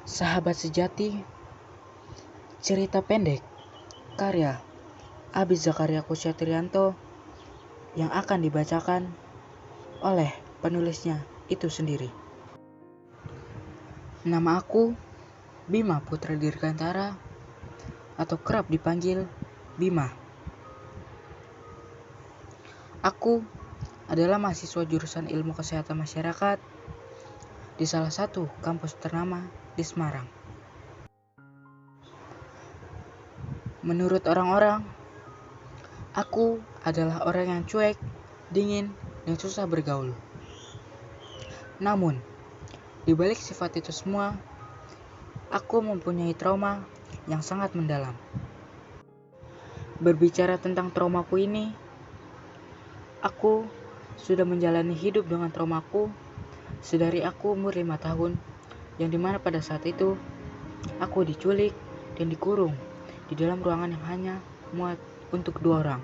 Sahabat Sejati, cerita pendek karya Abis Zakaria Kusyatrianto yang akan dibacakan oleh penulisnya itu sendiri. Nama aku Bima Putra Dirgantara atau kerap dipanggil Bima. Aku adalah mahasiswa jurusan Ilmu Kesehatan Masyarakat di salah satu kampus ternama di Semarang. Menurut orang-orang, aku adalah orang yang cuek, dingin, dan susah bergaul. Namun, di balik sifat itu semua, aku mempunyai trauma yang sangat mendalam. Berbicara tentang traumaku ini, aku sudah menjalani hidup dengan traumaku sedari aku umur 5 tahun, yang dimana pada saat itu aku diculik dan dikurung di dalam ruangan yang hanya muat untuk 2 orang.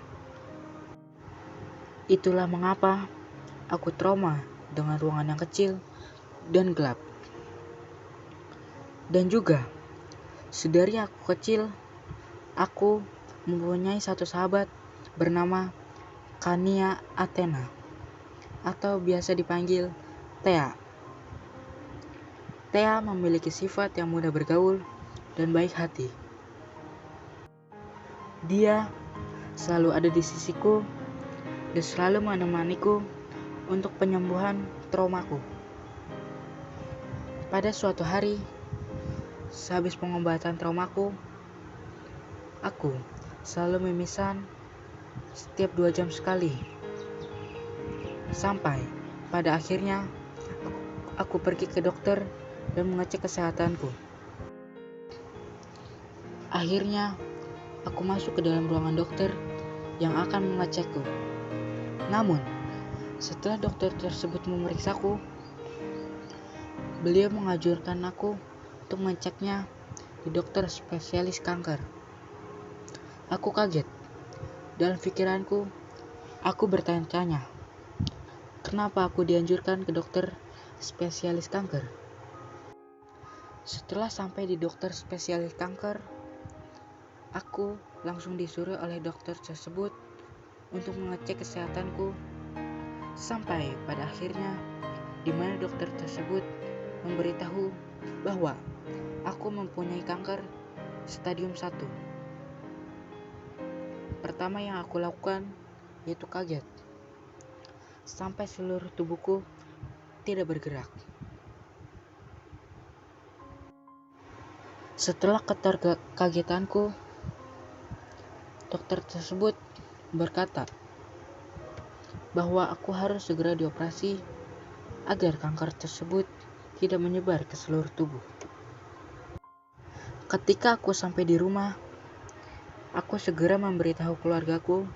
Itulah mengapa aku trauma dengan ruangan yang kecil dan gelap. Dan juga, sedari aku kecil, aku mempunyai satu sahabat bernama Kania Athena, atau biasa dipanggil Thea. Thea memiliki sifat yang mudah bergaul dan baik hati. Dia selalu ada di sisiku dan selalu menemaniku untuk penyembuhan traumaku. Pada suatu hari, sehabis pengobatan traumaku, aku selalu mimisan setiap 2 jam sekali. Sampai pada akhirnya aku pergi ke dokter dan mengecek kesehatanku. Akhirnya aku masuk ke dalam ruangan dokter yang akan mengecekku. Namun, setelah dokter tersebut memeriksaku, beliau menganjurkan aku untuk mengeceknya di dokter spesialis kanker. Aku kaget. Dalam pikiranku, aku bertanya-tanya, kenapa aku dianjurkan ke dokter spesialis kanker? Setelah sampai di dokter spesialis kanker, aku langsung disuruh oleh dokter tersebut untuk mengecek kesehatanku, sampai pada akhirnya di mana dokter tersebut memberitahu bahwa aku mempunyai kanker stadium 1. Pertama yang aku lakukan yaitu kaget, sampai seluruh tubuhku tidak bergerak. Setelah keterkagetanku, dokter tersebut berkata bahwa aku harus segera dioperasi agar kanker tersebut tidak menyebar ke seluruh tubuh. Ketika aku sampai di rumah, aku segera memberitahu keluargaku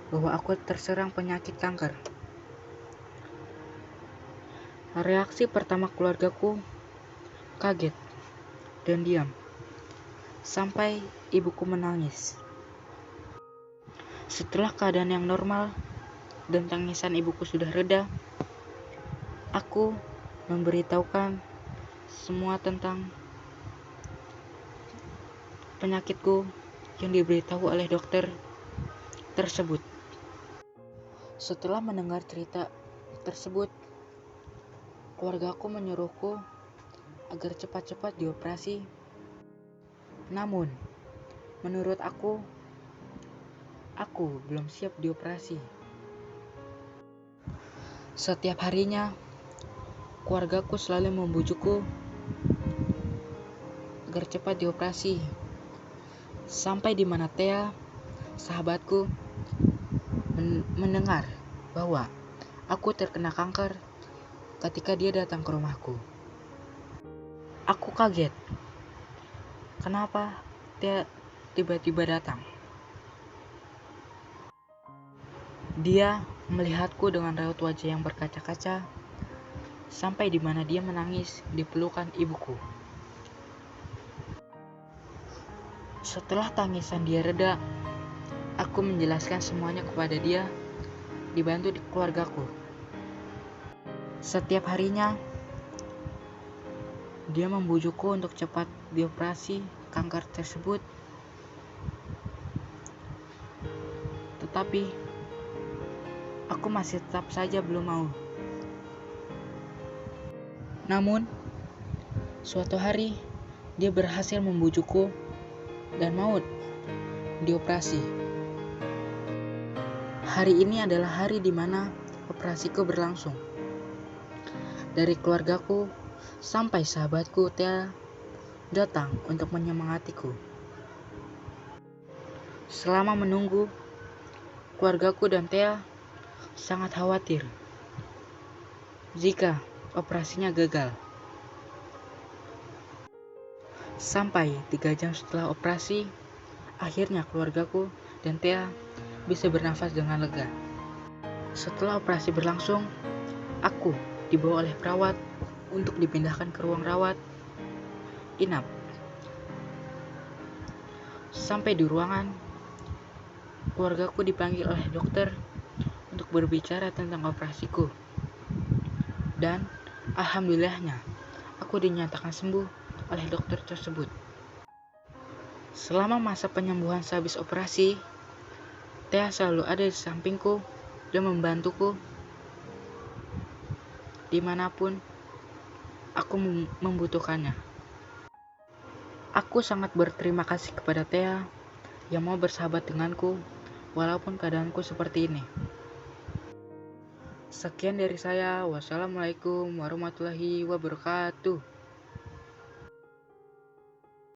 bahwa aku terserang penyakit kanker. Reaksi pertama keluargaku kaget dan diam, sampai ibuku menangis. Setelah keadaan yang normal dan tangisan ibuku sudah reda, aku memberitahukan semua tentang penyakitku yang diberitahu oleh dokter tersebut. Setelah mendengar cerita tersebut, keluargaku menyuruhku agar cepat-cepat dioperasi. Namun, menurut aku belum siap dioperasi. Setiap harinya, keluargaku selalu membujukku agar cepat dioperasi. Sampai di mana Thea, sahabatku, mendengar bahwa aku terkena kanker ketika dia datang ke rumahku. Aku kaget. Kenapa Thea tiba-tiba datang? Dia melihatku dengan raut wajah yang berkaca-kaca, sampai di mana dia menangis di pelukan ibuku. Setelah tangisan dia reda, aku menjelaskan semuanya kepada dia, dibantu di keluargaku. Setiap harinya, Dia membujukku untuk cepat dioperasi kanker tersebut. Tetapi aku masih tetap saja belum mau. Namun, suatu hari dia berhasil membujukku dan mau dioperasi. Hari ini adalah hari di mana operasiku berlangsung. Dari keluargaku sampai sahabatku Thea datang untuk menyemangatiku. Selama menunggu, keluargaku dan Thea sangat khawatir jika operasinya gagal. Sampai 3 jam setelah operasi, akhirnya keluargaku dan Thea bisa bernafas dengan lega. Setelah operasi berlangsung, aku dibawa oleh perawat untuk dipindahkan ke ruang rawat inap. Sampai di ruangan, keluargaku dipanggil oleh dokter untuk berbicara tentang operasiku. Dan alhamdulillahnya, aku dinyatakan sembuh oleh dokter tersebut. Selama masa penyembuhan sehabis operasi, Thea selalu ada di sampingku dan membantuku dimanapun aku membutuhkannya. Aku sangat berterima kasih kepada Thea yang mau bersahabat denganku walaupun keadaanku seperti ini. Sekian dari saya. Wassalamualaikum warahmatullahi wabarakatuh.